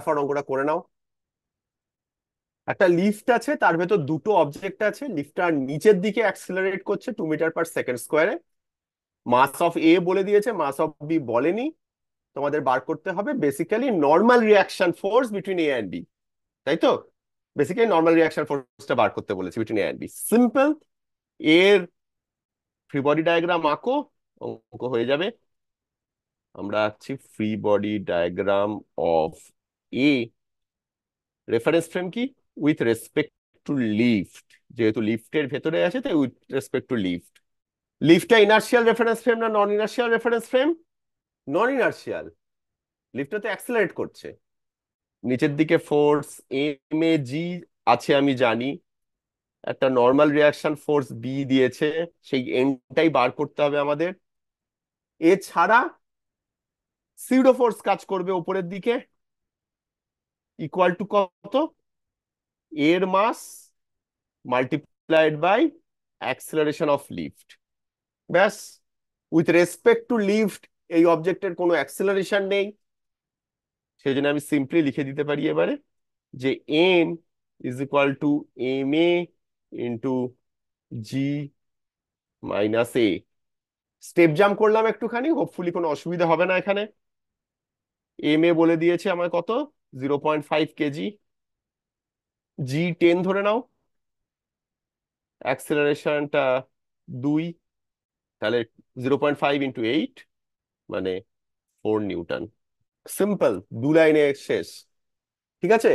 ফটাফট অঙ্কটা করে নাও। একটা লিফট আছে, তার ভেতর দুটো অবজেক্ট আছে, লিফটটা নিচের দিকে অ্যাক্সিলারেট করছে 2 মিটার/সেকেন্ড স্কোয়ারে। মাস অফ এ বলে দিয়েছে, মাস অফ বি বলেনি। তোমাদের বার করতে হবে basically normal reaction force between A and B, তাই তো? বেসিক্যালি নর্মাল রিয়াকশন ফোর্সটা বার করতে বলেছে between A and B, simple. এর ফ্রি বডি ডায়াগ্রাম আঁকো, অঙ্ক হয়ে যাবে। আমরা আঁকছি free body diagram of A. Reference frame কি? উইথ রেসপেক্ট টু লিফট, যেহেতু লিফটের ভেতরে আছে তাই উইথ রেসপেক্ট টু লিফট। লিফটটা ইনার্শিয়াল রেফারেন্স ফ্রেম না non inertial reference frame? Non inertial. লিফটটা তো অ্যাক্সেলারেট করছে। নিচের দিকে ফোর্স এম এ জি আছে আমি জানি, একটা নর্মাল রিয়াকশন ফোর্স বি দিয়েছে, সেই এনটাই বার করতে হবে আমাদের। এছাড়া সিউডো ফোর্স কাজ করবে উপরের দিকে, ইকুয়াল টু কত? এর mass multiplied by acceleration of lift. ব্যাস। উইথ রেসপেক্ট টু লিফট এই অবজেক্টের কোনো অ্যাক্সেলারেশন নেই, সেই জন্য আমি সিম্পলি লিখে দিতে পারি এবারে যে n is equal to m a into g minus a. Step jump করলাম একটুখানি, হোপফুলি কোনো অসুবিধা হবে না এখানে। এম এ বলে দিয়েছে আমার কত, 0.5 কেজি। জি 10 ধরে নাও, অ্যাক্সেলারেশনটা 2, তাহলে 0.5 × 8 মানে 4 নিউটন। সিম্পল, 2 লাইনে শেষ। ঠিক আছে।